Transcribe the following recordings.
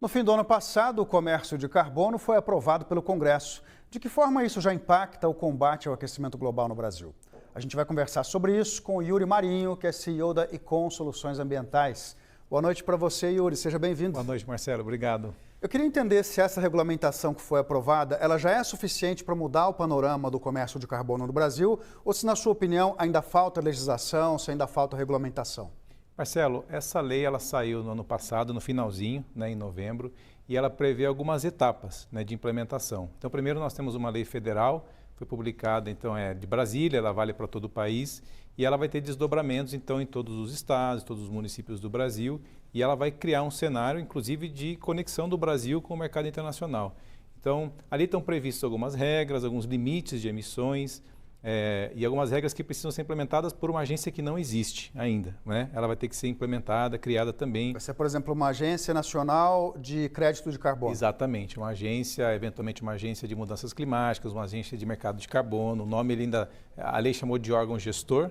No fim do ano passado, o comércio de carbono foi aprovado pelo Congresso. De que forma isso já impacta o combate ao aquecimento global no Brasil? A gente vai conversar sobre isso com o Yuri Marinho, que é CEO da Econ Soluções Ambientais. Boa noite para você, Yuri. Seja bem-vindo. Boa noite, Marcelo. Obrigado. Eu queria entender se essa regulamentação que foi aprovada, ela já é suficiente para mudar o panorama do comércio de carbono no Brasil, ou se, na sua opinião, ainda falta legislação, se ainda falta regulamentação? Marcelo, essa lei ela saiu no ano passado, no finalzinho, em novembro, e ela prevê algumas etapas de implementação. Então, primeiro nós temos uma lei federal, foi publicada, então é de Brasília, ela vale para todo o país, e ela vai ter desdobramentos, então, em todos os estados, todos os municípios do Brasil, e ela vai criar um cenário, inclusive, de conexão do Brasil com o mercado internacional. Então, ali estão previstas algumas regras, alguns limites de emissões, e algumas regras que precisam ser implementadas por uma agência que não existe ainda, Ela vai ter que ser implementada, criada também. Vai ser, por exemplo, uma agência nacional de crédito de carbono. Exatamente, uma agência, eventualmente uma agência de mudanças climáticas, uma agência de mercado de carbono. O nome a lei chamou de órgão gestor,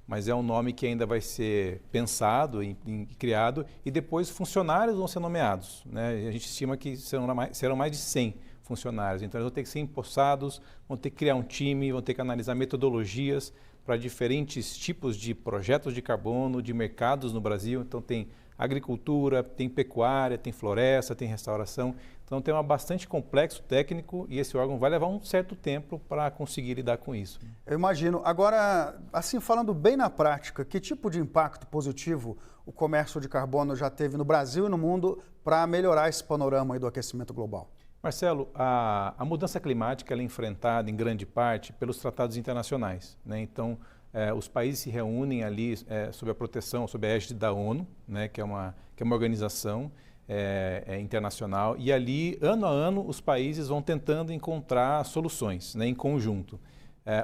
mas é um nome que ainda vai ser pensado e criado, e depois funcionários vão ser nomeados. A gente estima que serão mais de 100 funcionários, então eles vão ter que ser empossados, vão ter que criar um time, vão ter que analisar metodologias para diferentes tipos de projetos de carbono, de mercados no Brasil. Então tem agricultura, tem pecuária, tem floresta, tem restauração. Então tem um bastante complexo técnico e esse órgão vai levar um certo tempo para conseguir lidar com isso. Eu imagino. Agora, assim, falando bem na prática, que tipo de impacto positivo o comércio de carbono já teve no Brasil e no mundo para melhorar esse panorama aí do aquecimento global? Marcelo, a mudança climática ela é enfrentada em grande parte pelos tratados internacionais. Então, os países se reúnem ali sob a proteção, sob a égide da ONU, que é uma organização internacional, e ali, ano a ano, os países vão tentando encontrar soluções em conjunto.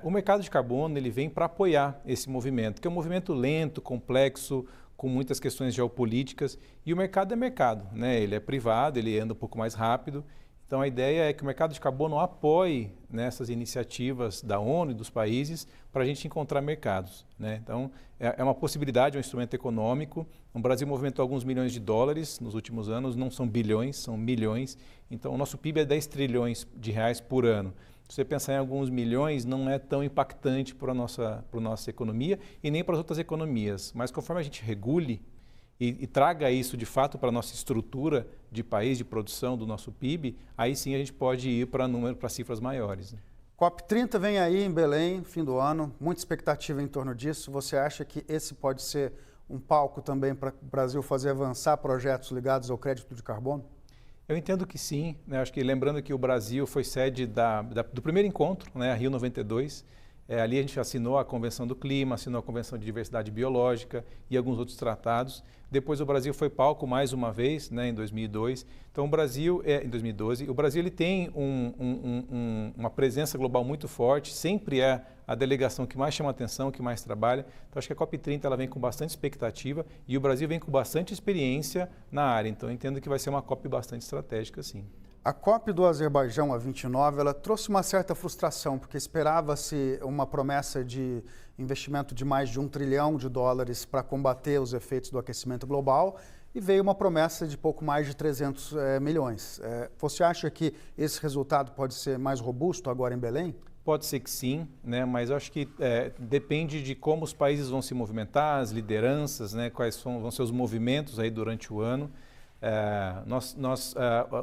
O mercado de carbono ele vem para apoiar esse movimento, que é um movimento lento, complexo, com muitas questões geopolíticas, e o mercado é mercado, ele é privado, ele anda um pouco mais rápido. Então, a ideia é que o mercado de carbono apoie nessas iniciativas da ONU e dos países para a gente encontrar mercados. Então, é uma possibilidade, é um instrumento econômico. O Brasil movimentou alguns milhões de dólares nos últimos anos, não são bilhões, são milhões. Então, o nosso PIB é 10 trilhões de reais por ano. Se você pensar em alguns milhões, não é tão impactante para a nossa economia e nem para as outras economias. Mas conforme a gente regule e traga isso de fato para a nossa estrutura de país, de produção do nosso PIB, aí sim a gente pode ir para cifras maiores. COP30 vem aí em Belém, fim do ano, muita expectativa em torno disso. Você acha que esse pode ser um palco também para o Brasil fazer avançar projetos ligados ao crédito de carbono? Eu entendo que sim. Acho que lembrando que o Brasil foi sede do primeiro encontro, a Rio 92, ali a gente assinou a Convenção do Clima, assinou a Convenção de Diversidade Biológica e alguns outros tratados. Depois o Brasil foi palco mais uma vez, em 2002. Então o Brasil, em 2012, o Brasil ele tem uma presença global muito forte, sempre é a delegação que mais chama atenção, que mais trabalha. Então acho que a COP30 ela vem com bastante expectativa e o Brasil vem com bastante experiência na área. Então eu entendo que vai ser uma COP bastante estratégica, sim. A COP do Azerbaijão, a 29, ela trouxe uma certa frustração, porque esperava-se uma promessa de investimento de mais de US$1 trilhão para combater os efeitos do aquecimento global e veio uma promessa de pouco mais de 300 milhões. Você acha que esse resultado pode ser mais robusto agora em Belém? Pode ser que sim, mas eu acho que depende de como os países vão se movimentar, as lideranças, quais vão ser os movimentos aí durante o ano.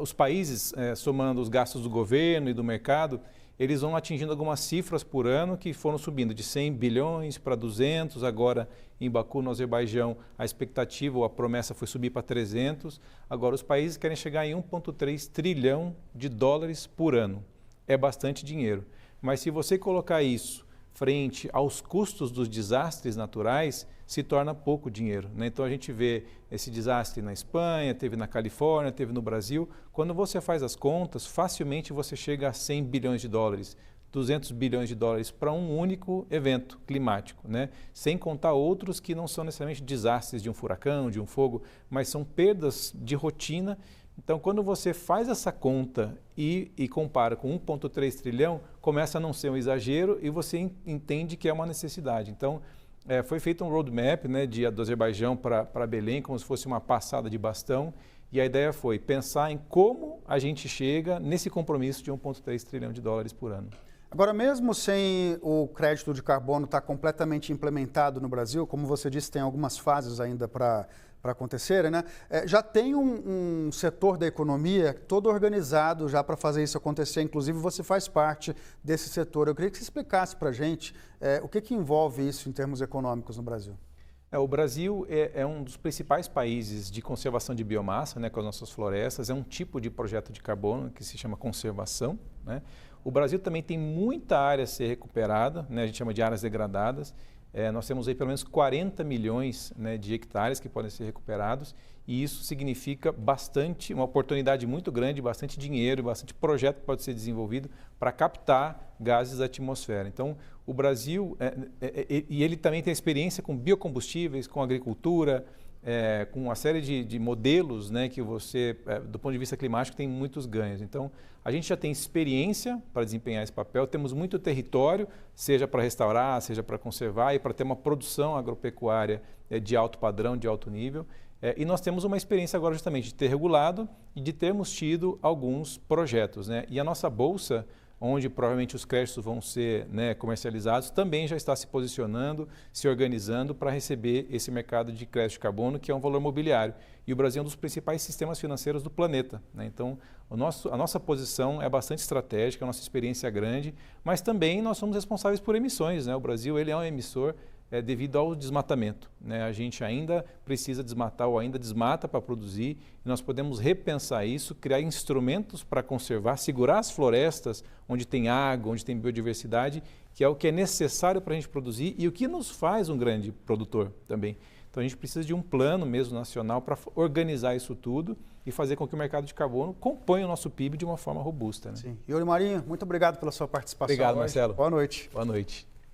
Os países, somando os gastos do governo e do mercado, eles vão atingindo algumas cifras por ano que foram subindo de 100 bilhões para 200, agora em Baku, no Azerbaijão, a expectativa ou a promessa foi subir para 300. Agora os países querem chegar em 1,3 trilhão de dólares por ano. É bastante dinheiro. Mas se você colocar isso frente aos custos dos desastres naturais, se torna pouco dinheiro. Então a gente vê esse desastre na Espanha, teve na Califórnia, teve no Brasil. Quando você faz as contas, facilmente você chega a 100 bilhões de dólares, 200 bilhões de dólares para um único evento climático, sem contar outros que não são necessariamente desastres de um furacão, de um fogo, mas são perdas de rotina. Então, quando você faz essa conta e compara com 1,3 trilhão, começa a não ser um exagero e você entende que é uma necessidade. Então, foi feito um roadmap do Azerbaijão para Belém, como se fosse uma passada de bastão, E a ideia foi pensar em como a gente chega nesse compromisso de 1,3 trilhão de dólares por ano. Agora, mesmo sem o crédito de carbono estar completamente implementado no Brasil, como você disse, tem algumas fases ainda para acontecerem, né? Já tem um setor da economia todo organizado já para fazer isso acontecer, inclusive você faz parte desse setor. Eu queria que você explicasse para a gente o que envolve isso em termos econômicos no Brasil. O Brasil é um dos principais países de conservação de biomassa, né, com as nossas florestas. É um tipo de projeto de carbono que se chama conservação, né? O Brasil também tem muita área a ser recuperada, né, a gente chama de áreas degradadas. Nós temos aí pelo menos 40 milhões, né, de hectares que podem ser recuperados e isso significa uma oportunidade muito grande, bastante dinheiro, bastante projeto que pode ser desenvolvido para captar gases da atmosfera. Então, o Brasil, e ele também tem experiência com biocombustíveis, com agricultura, com uma série de modelos, né, que você, do ponto de vista climático, tem muitos ganhos. Então, a gente já tem experiência para desempenhar esse papel, temos muito território, seja para restaurar, seja para conservar e para ter uma produção agropecuária de alto padrão, de alto nível. E nós temos uma experiência agora justamente de ter regulado e de termos tido alguns projetos, né? E a nossa bolsa, onde provavelmente os créditos vão ser, né, comercializados, também já está se posicionando, se organizando para receber esse mercado de crédito de carbono, que é um valor mobiliário. E o Brasil é um dos principais sistemas financeiros do planeta, né? Então, a nossa posição é bastante estratégica, a nossa experiência é grande, mas também nós somos responsáveis por emissões, né? O Brasil ele é um emissor devido ao desmatamento, né? A gente ainda precisa desmatar ou ainda desmata para produzir e nós podemos repensar isso, criar instrumentos para conservar, segurar as florestas onde tem água, onde tem biodiversidade, que é o que é necessário para a gente produzir e o que nos faz um grande produtor também. Então a gente precisa de um plano mesmo nacional para organizar isso tudo e fazer com que o mercado de carbono componha o nosso PIB de uma forma robusta, né? Sim. Yuri Marinho, muito obrigado pela sua participação. Obrigado, hoje. Marcelo. Boa noite. Boa noite.